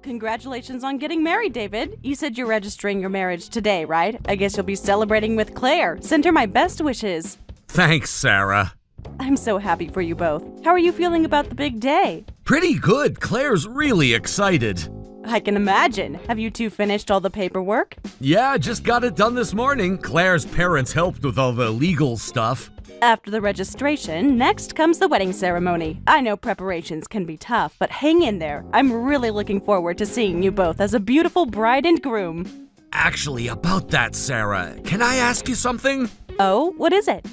Congratulations on getting married, David. You said you're registering your marriage today, right? I guess you'll be celebrating with Claire. Send her my best wishes. Thanks, Sarah. I'm so happy for you both. How are you feeling about the big day? Pretty good. Claire's really excited. I can imagine. Have you two finished all the paperwork? Yeah, just got it done this morning. Claire's parents helped with all the legal stuff. After the registration, next comes the wedding ceremony. I know preparations can be tough, but hang in there. I'm really looking forward to seeing you both as a beautiful bride and groom. Actually, about that, Sarah, can I ask you something? Oh, what is it?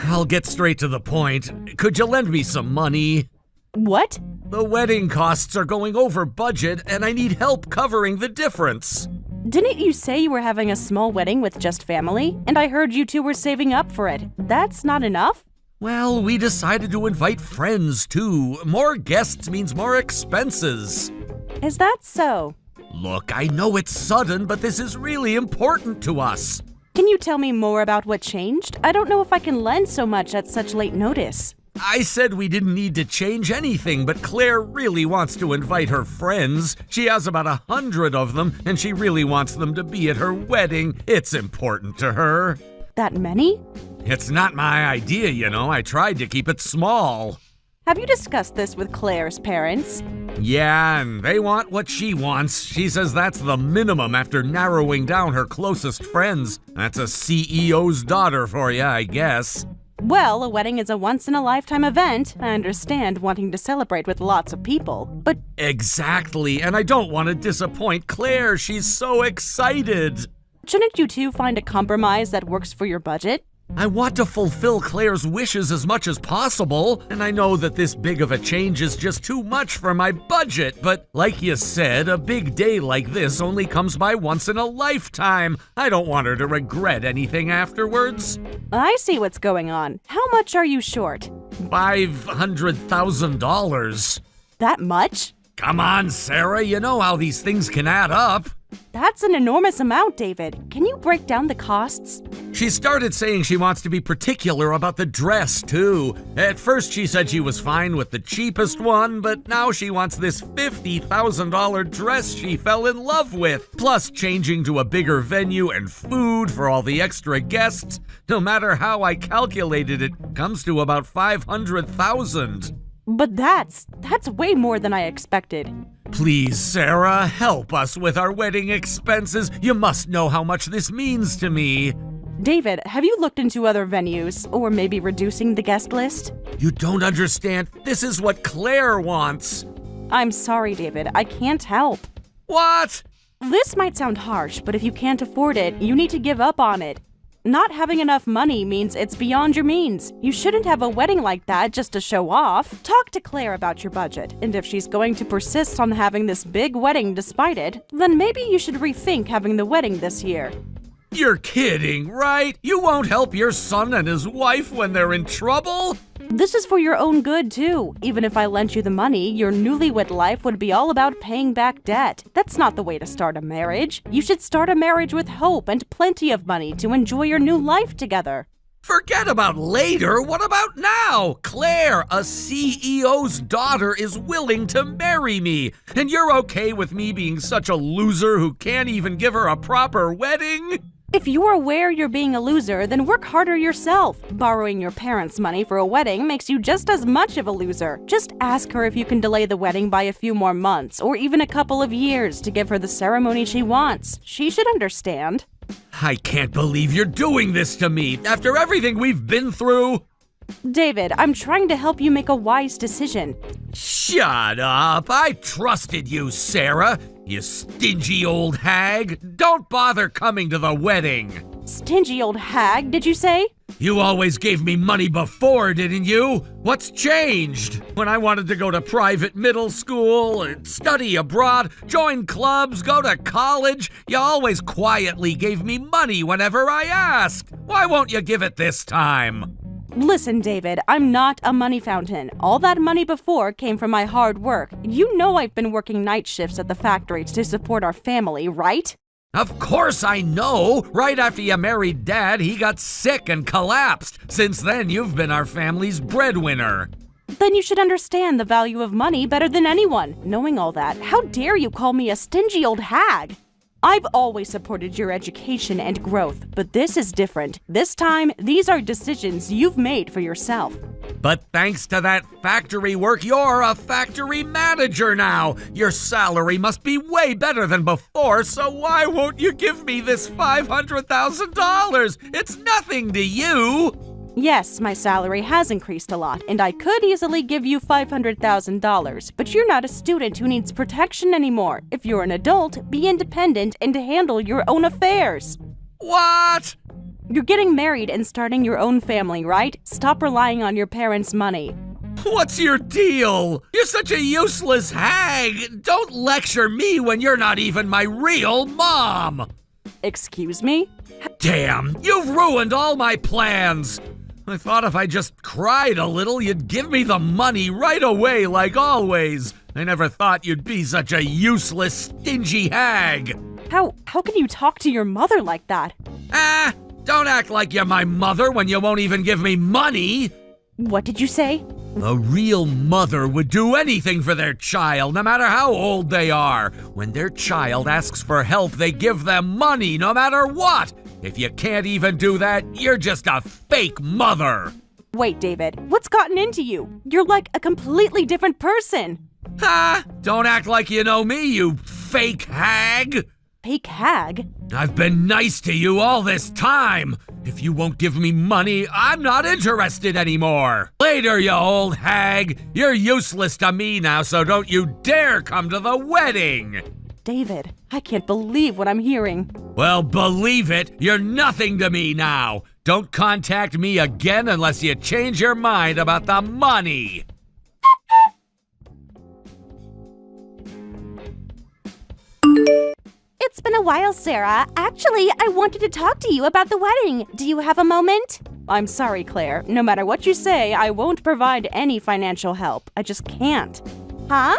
I'll get straight to the point. Could you lend me some money? What? The wedding costs are going over budget, and I need help covering the difference. Didn't you say you were having a small wedding with just family? And I heard you two were saving up for it. That's not enough? Well, we decided to invite friends, too. More guests means more expenses. Is that so? Look, I know it's sudden, but this is really important to us. Can you tell me more about what changed? I don't know if I can lend so much at such late notice. I said we didn't need to change anything, but Claire really wants to invite her friends. She has about 100 of them, and she really wants them to be at her wedding. It's important to her. That many? It's not my idea, you know. I tried to keep it small. Have you discussed this with Claire's parents? Yeah, and they want what she wants. She says that's the minimum after narrowing down her closest friends. That's a CEO's daughter for you, I guess. Well, a wedding is a once-in-a-lifetime event. I understand wanting to celebrate with lots of people, but... Exactly, and I don't want to disappoint Claire. She's so excited. Shouldn't you two find a compromise that works for your budget? I want to fulfill Claire's wishes as much as possible, and I know that this big of a change is just too much for my budget, but like you said, a big day like this only comes by once in a lifetime. I don't want her to regret anything afterwards. I see what's going on. How much are you short? $500,000. That much? Come on, Sarah, you know how these things can add up. That's an enormous amount, David. Can you break down the costs? She started saying she wants to be particular about the dress, too. At first, she said she was fine with the cheapest one, but now she wants this $50,000 dress she fell in love with, plus changing to a bigger venue and food for all the extra guests. No matter how I calculated it, comes to about $500,000. But that's way more than I expected. Please, Sarah, help us with our wedding expenses. You must know how much this means to me. David, have you looked into other venues, or maybe reducing the guest list? You don't understand. This is what Claire wants. I'm sorry, David. I can't help. What? This might sound harsh, but if you can't afford it, you need to give up on it. Not having enough money means it's beyond your means. You shouldn't have a wedding like that just to show off. Talk to Claire about your budget, and if she's going to persist on having this big wedding despite it, then maybe you should rethink having the wedding this year. You're kidding, right? You won't help your son and his wife when they're in trouble? This is for your own good, too. Even if I lent you the money, your newlywed life would be all about paying back debt. That's not the way to start a marriage. You should start a marriage with hope and plenty of money to enjoy your new life together. Forget about later. What about now? Claire, a CEO's daughter, is willing to marry me. And you're okay with me being such a loser who can't even give her a proper wedding? If you're aware you're being a loser, then work harder yourself. Borrowing your parents' money for a wedding makes you just as much of a loser. Just ask her if you can delay the wedding by a few more months, or even a couple of years to give her the ceremony she wants. She should understand. I can't believe you're doing this to me, after everything we've been through. David, I'm trying to help you make a wise decision. Shut up. I trusted you, Sarah. You stingy old hag. Don't bother coming to the wedding. Stingy old hag, did you say? You always gave me money before, didn't you? What's changed? When I wanted to go to private middle school, study abroad, join clubs, go to college, you always quietly gave me money whenever I asked. Why won't you give it this time? Listen, David, I'm not a money fountain. All that money before came from my hard work. You know I've been working night shifts at the factory to support our family, right? Of course I know. Right after you married Dad, he got sick and collapsed. Since then, you've been our family's breadwinner. Then you should understand the value of money better than anyone. Knowing all that, how dare you call me a stingy old hag? I've always supported your education and growth, but this is different. This time, these are decisions you've made for yourself. But thanks to that factory work, you're a factory manager now. Your salary must be way better than before, so why won't you give me this $500,000? It's nothing to you. Yes, my salary has increased a lot, and I could easily give you $500,000, but you're not a student who needs protection anymore. If you're an adult, be independent and handle your own affairs. What? You're getting married and starting your own family, right? Stop relying on your parents' money. What's your deal? You're such a useless hag. Don't lecture me when you're not even my real mom. Excuse me? Damn, you've ruined all my plans. I thought if I just cried a little, you'd give me the money right away like always. I never thought you'd be such a useless, stingy hag. How can you talk to your mother like that? Don't act like you're my mother when you won't even give me money. What did you say? A real mother would do anything for their child, no matter how old they are. When their child asks for help, they give them money, no matter what. If you can't even do that, you're just a fake mother. Wait, David, what's gotten into you? You're like a completely different person. Don't act like you know me, you fake hag. Fake hag? I've been nice to you all this time. If you won't give me money, I'm not interested anymore. Later, you old hag. You're useless to me now, so don't you dare come to the wedding. David, I can't believe what I'm hearing. Well, believe it, you're nothing to me now. Don't contact me again unless you change your mind about the money. It's been a while, Sarah. Actually, I wanted to talk to you about the wedding. Do you have a moment? I'm sorry, Claire. No matter what you say, I won't provide any financial help. I just can't. Huh?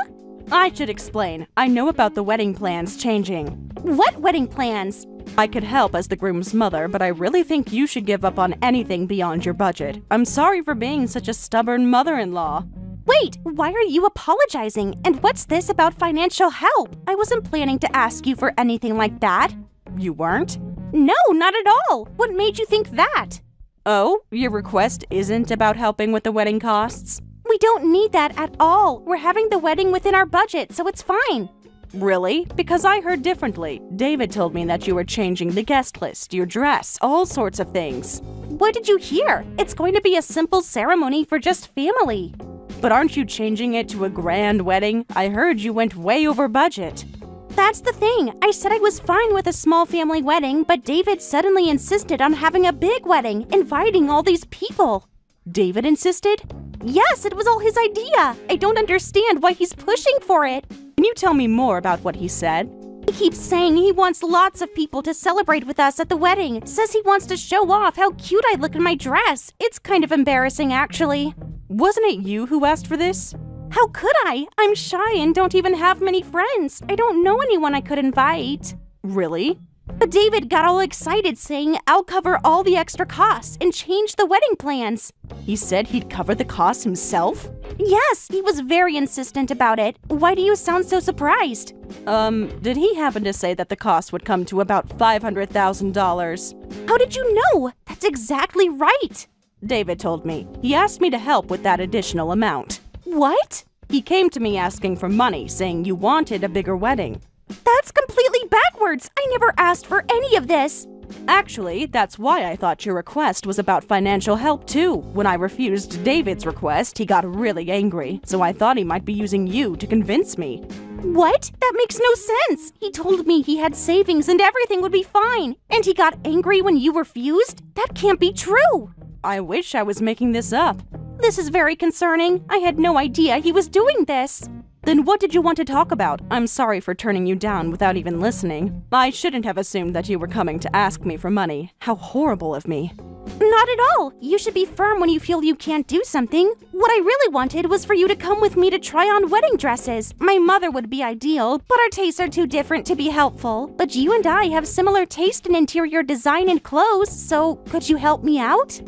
I should explain. I know about the wedding plans changing. What wedding plans? I could help as the groom's mother, but I really think you should give up on anything beyond your budget. I'm sorry for being such a stubborn mother-in-law. Wait, why are you apologizing? And what's this about financial help? I wasn't planning to ask you for anything like that. You weren't? No, not at all. What made you think that? Oh, your request isn't about helping with the wedding costs? We don't need that at all. We're having the wedding within our budget, so it's fine. Really? Because I heard differently. David told me that you were changing the guest list, your dress, all sorts of things. What did you hear? It's going to be a simple ceremony for just family. But aren't you changing it to a grand wedding? I heard you went way over budget. That's the thing. I said I was fine with a small family wedding, but David suddenly insisted on having a big wedding, inviting all these people. David insisted? Yes, it was all his idea. I don't understand why he's pushing for it. Can you tell me more about what he said? He keeps saying he wants lots of people to celebrate with us at the wedding. Says he wants to show off how cute I look in my dress. It's kind of embarrassing, actually. Wasn't it you who asked for this? How could I? I'm shy and don't even have many friends. I don't know anyone I could invite. Really? But David got all excited saying I'll cover all the extra costs and change the wedding plans. He said he'd cover the costs himself? Yes, he was very insistent about it. Why do you sound so surprised? Did he happen to say that the cost would come to about $500,000? How did you know? That's exactly right. David told me. He asked me to help with that additional amount. What? He came to me asking for money, saying you wanted a bigger wedding. That's completely backwards. I never asked for any of this. Actually, that's why I thought your request was about financial help too. When I refused David's request, he got really angry, so I thought he might be using you to convince me. What? That makes no sense. He told me he had savings and everything would be fine. And he got angry when you refused? That can't be true. I wish I was making this up. This is very concerning. I had no idea he was doing this. Then what did you want to talk about? I'm sorry for turning you down without even listening. I shouldn't have assumed that you were coming to ask me for money. How horrible of me. Not at all. You should be firm when you feel you can't do something. What I really wanted was for you to come with me to try on wedding dresses. My mother would be ideal, but our tastes are too different to be helpful. But you and I have similar taste in interior design and clothes, so could you help me out?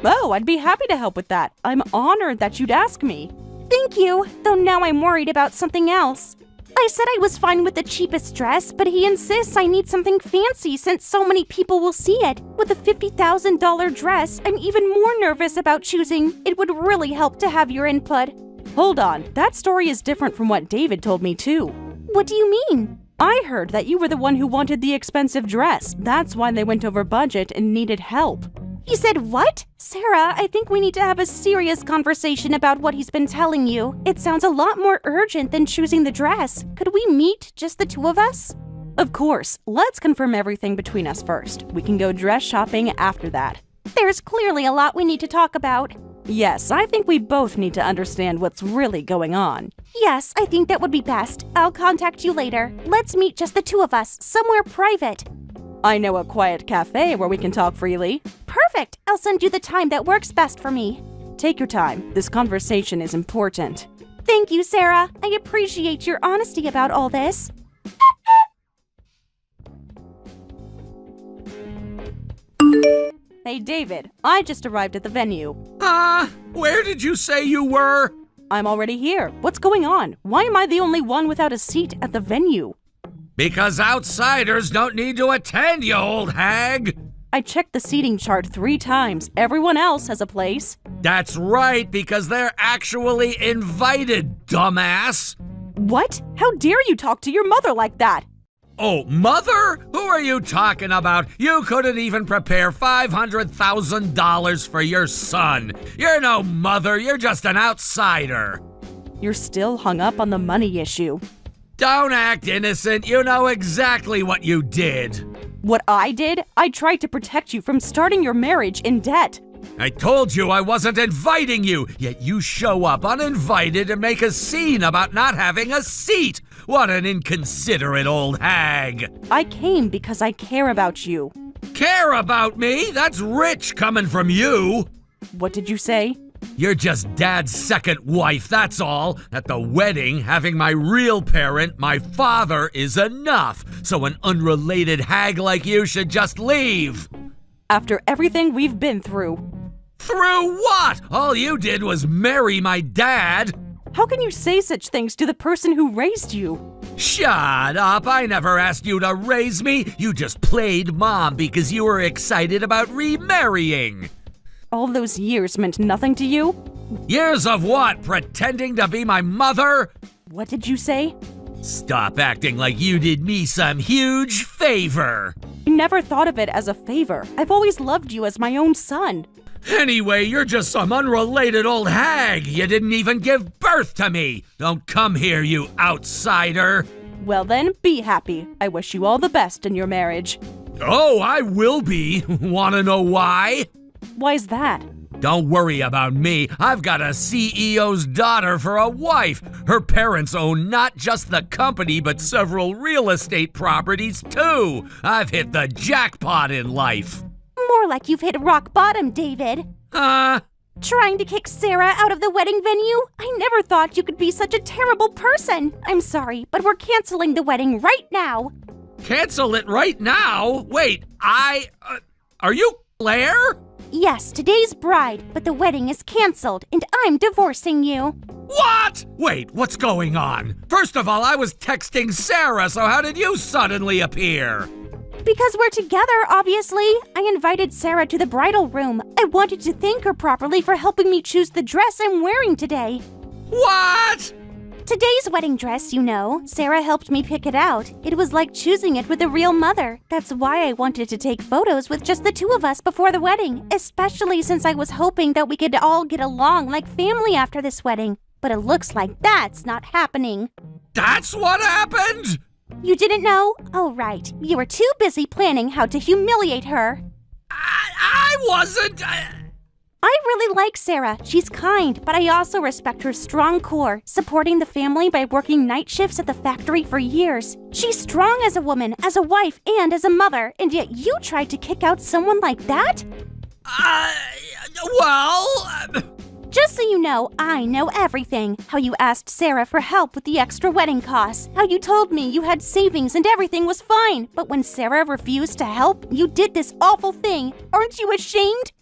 Oh, I'd be happy to help with that. I'm honored that you'd ask me. Thank you, though now I'm worried about something else. I said I was fine with the cheapest dress, but he insists I need something fancy since so many people will see it. With a $50,000 dress, I'm even more nervous about choosing. It would really help to have your input. Hold on, that story is different from what David told me too. What do you mean? I heard that you were the one who wanted the expensive dress. That's why they went over budget and needed help. He said what? Sarah, I think we need to have a serious conversation about what he's been telling you. It sounds a lot more urgent than choosing the dress. Could we meet, just the two of us? Of course. Let's confirm everything between us first. We can go dress shopping after that. There's clearly a lot we need to talk about. Yes, I think we both need to understand what's really going on. Yes, I think that would be best. I'll contact you later. Let's meet just the two of us, somewhere private. I know a quiet cafe where we can talk freely. Perfect! I'll send you the time that works best for me. Take your time. This conversation is important. Thank you, Sarah. I appreciate your honesty about all this. Hey, David, I just arrived at the venue. Where did you say you were? I'm already here. What's going on? Why am I the only one without a seat at the venue? Because outsiders don't need to attend, you old hag! I checked the seating chart 3 times. Everyone else has a place. That's right, because they're actually invited, dumbass! What? How dare you talk to your mother like that? Oh, mother? Who are you talking about? You couldn't even prepare $500,000 for your son. You're no mother, you're just an outsider. You're still hung up on the money issue. Don't act innocent, you know exactly what you did. What I did? I tried to protect you from starting your marriage in debt. I told you I wasn't inviting you, yet you show up uninvited and make a scene about not having a seat. What an inconsiderate old hag. I came because I care about you. Care about me? That's rich coming from you. What did you say? You're just Dad's second wife, that's all. At the wedding, having my real parent, my father, is enough. So an unrelated hag like you should just leave. After everything we've been through. Through what? All you did was marry my dad. How can you say such things to the person who raised you? Shut up, I never asked you to raise me. You just played mom because you were excited about remarrying. All those years meant nothing to you? Years of what? Pretending to be my mother? What did you say? Stop acting like you did me some huge favor. I never thought of it as a favor. I've always loved you as my own son. Anyway, you're just some unrelated old hag. You didn't even give birth to me. Don't come here, you outsider. Well then, be happy. I wish you all the best in your marriage. Oh, I will be. Wanna know why? Why's that? Don't worry about me. I've got a CEO's daughter for a wife. Her parents own not just the company, but several real estate properties, too. I've hit the jackpot in life. More like you've hit rock bottom, David. Trying to kick Sarah out of the wedding venue? I never thought you could be such a terrible person. I'm sorry, but we're canceling the wedding right now. Cancel it right now? Wait, are you Claire? Yes, today's bride, but the wedding is canceled, and I'm divorcing you. What? Wait, what's going on? First of all, I was texting Sarah, so how did you suddenly appear? Because we're together, obviously. I invited Sarah to the bridal room. I wanted to thank her properly for helping me choose the dress I'm wearing today. What? Today's wedding dress, you know. Sarah helped me pick it out. It was like choosing it with a real mother. That's why I wanted to take photos with just the two of us before the wedding, especially since I was hoping that we could all get along like family after this wedding. But it looks like that's not happening. That's what happened? You didn't know? Oh, right. You were too busy planning how to humiliate her. I wasn't... I really like Sarah. She's kind, but I also respect her strong core, supporting the family by working night shifts at the factory for years. She's strong as a woman, as a wife, and as a mother, and yet you tried to kick out someone like that? Just so you know, I know everything. How you asked Sarah for help with the extra wedding costs. How you told me you had savings and everything was fine. But when Sarah refused to help, you did this awful thing. Aren't you ashamed?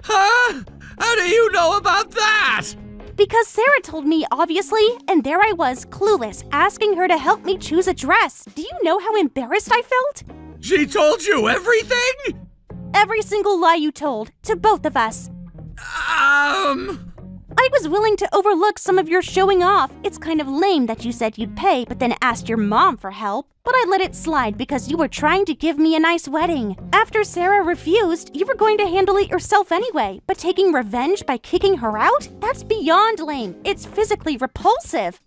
Huh? How do you know about that? Because Sarah told me, obviously, and there I was, clueless, asking her to help me choose a dress. Do you know how embarrassed I felt? She told you everything? Every single lie you told, to both of us. I was willing to overlook some of your showing off. It's kind of lame that you said you'd pay, but then asked your mom for help. But I let it slide because you were trying to give me a nice wedding. After Sarah refused, you were going to handle it yourself anyway. But taking revenge by kicking her out? That's beyond lame. It's physically repulsive.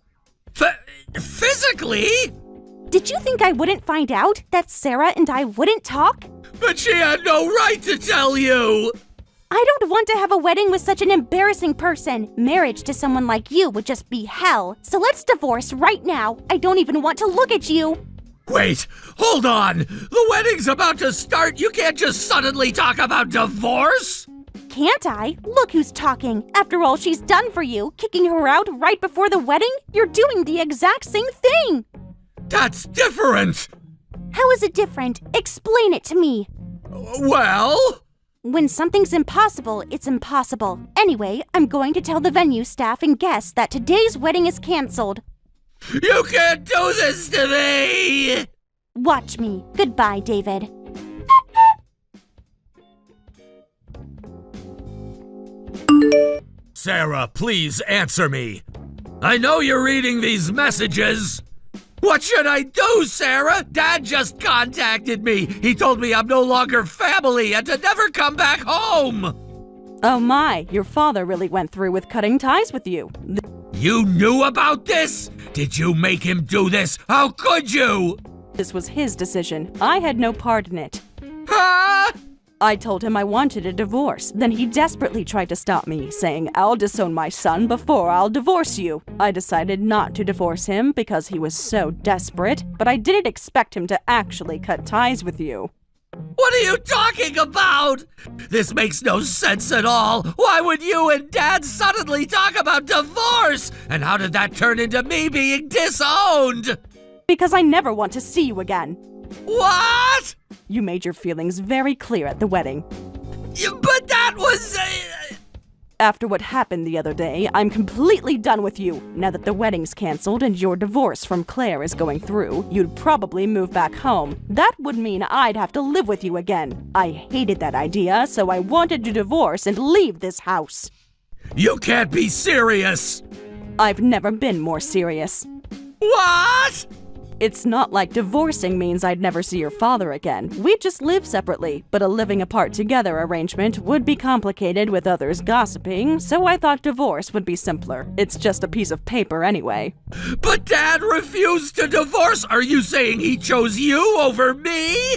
Physically? Did you think I wouldn't find out? That Sarah and I wouldn't talk? But she had no right to tell you! I don't want to have a wedding with such an embarrassing person. Marriage to someone like you would just be hell. So let's divorce right now. I don't even want to look at you. Wait, hold on! The wedding's about to start! You can't just suddenly talk about divorce! Can't I? Look who's talking. After all she's done for you, kicking her out right before the wedding, you're doing the exact same thing. That's different! How is it different? Explain it to me. Well... When something's impossible, it's impossible. Anyway, I'm going to tell the venue staff and guests that today's wedding is canceled. You can't do this to me! Watch me. Goodbye, David. Sarah, please answer me. I know you're reading these messages. What should I do, Sarah? Dad just contacted me. He told me I'm no longer family and to never come back home. Oh my, your father really went through with cutting ties with you. You knew about this? Did you make him do this? How could you? This was his decision. I had no part in it. Huh? I told him I wanted a divorce. Then he desperately tried to stop me, saying, I'll disown my son before I'll divorce you. I decided not to divorce him because he was so desperate, but I didn't expect him to actually cut ties with you. What are you talking about? This makes no sense at all. Why would you and Dad suddenly talk about divorce? And how did that turn into me being disowned? Because I never want to see you again. What? You made your feelings very clear at the wedding. But that was... After what happened the other day, I'm completely done with you. Now that the wedding's canceled and your divorce from Claire is going through, you'd probably move back home. That would mean I'd have to live with you again. I hated that idea, so I wanted to divorce and leave this house. You can't be serious! I've never been more serious. What? It's not like divorcing means I'd never see your father again. We'd just live separately, but a living apart together arrangement would be complicated with others gossiping, so I thought divorce would be simpler. It's just a piece of paper anyway. But Dad refused to divorce! Are you saying he chose you over me?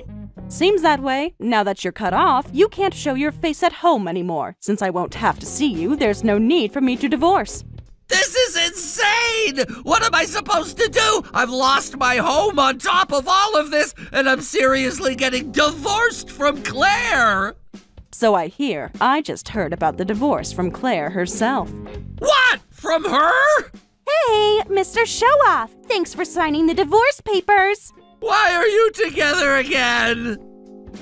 Seems that way. Now that you're cut off, you can't show your face at home anymore. Since I won't have to see you, there's no need for me to divorce. This is insane! What am I supposed to do? I've lost my home on top of all of this, and I'm seriously getting divorced from Claire! So I hear. I just heard about the divorce from Claire herself. What? From her? Hey, Mr. Showoff! Thanks for signing the divorce papers! Why are you together again?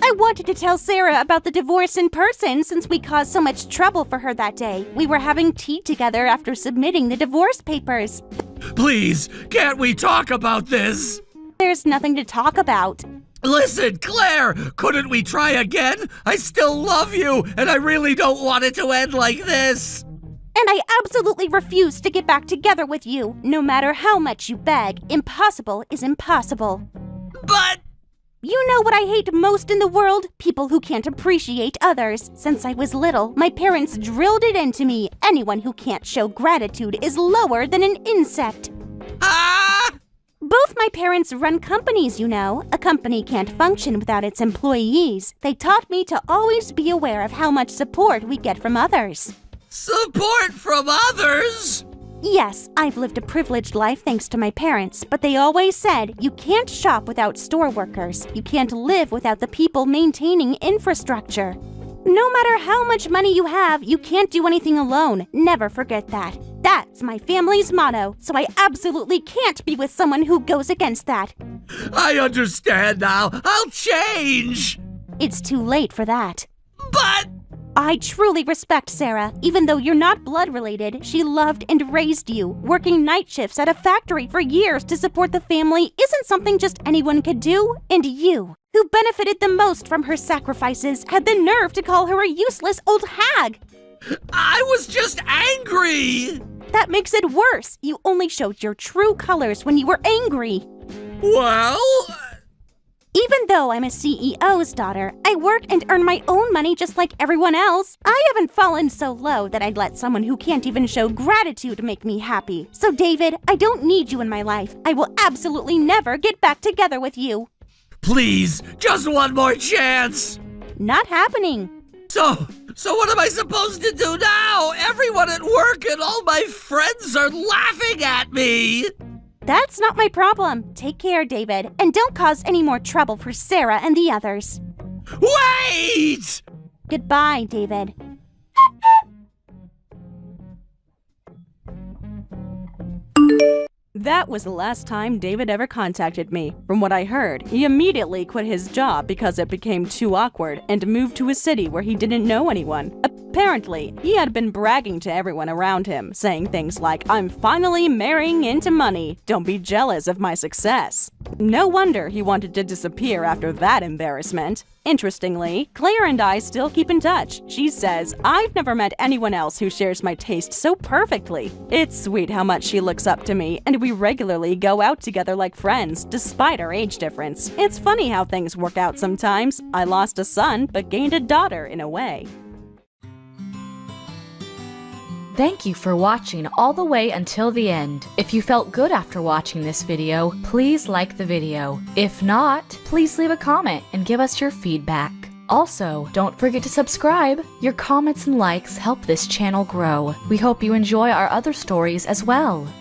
I wanted to tell Sarah about the divorce in person since we caused so much trouble for her that day. We were having tea together after submitting the divorce papers. Please, can't we talk about this? There's nothing to talk about. Listen, Claire, couldn't we try again? I still love you, and I really don't want it to end like this. And I absolutely refuse to get back together with you. No matter how much you beg, impossible is impossible. But... You know what I hate most in the world? People who can't appreciate others. Since I was little, my parents drilled it into me. Anyone who can't show gratitude is lower than an insect. Ah! Both my parents run companies, you know. A company can't function without its employees. They taught me to always be aware of how much support we get from others. Support from others? Yes, I've lived a privileged life thanks to my parents, but they always said, you can't shop without store workers. You can't live without the people maintaining infrastructure. No matter how much money you have, you can't do anything alone. Never forget that. That's my family's motto, so I absolutely can't be with someone who goes against that. I understand now. I'll change. It's too late for that. But... I truly respect Sarah. Even though you're not blood related, she loved and raised you. Working night shifts at a factory for years to support the family isn't something just anyone could do. And you, who benefited the most from her sacrifices, had the nerve to call her a useless old hag. I was just angry! That makes it worse. You only showed your true colors when you were angry. Well... Even though I'm a CEO's daughter, I work and earn my own money just like everyone else. I haven't fallen so low that I'd let someone who can't even show gratitude make me happy. So David, I don't need you in my life. I will absolutely never get back together with you. Please, just one more chance! Not happening. So what am I supposed to do now? Everyone at work and all my friends are laughing at me! That's not my problem. Take care, David, and don't cause any more trouble for Sarah and the others. Wait! Goodbye, David. That was the last time David ever contacted me. From what I heard, he immediately quit his job because it became too awkward and moved to a city where he didn't know anyone. Apparently, he had been bragging to everyone around him, saying things like, "I'm finally marrying into money. Don't be jealous of my success." No wonder he wanted to disappear after that embarrassment. Interestingly, Claire and I still keep in touch. She says, "I've never met anyone else who shares my taste so perfectly." It's sweet how much she looks up to me, and we regularly go out together like friends, despite our age difference. It's funny how things work out sometimes. I lost a son, but gained a daughter in a way. Thank you for watching all the way until the end. If you felt good after watching this video, please like the video. If not, please leave a comment and give us your feedback. Also, don't forget to subscribe. Your comments and likes help this channel grow. We hope you enjoy our other stories as well.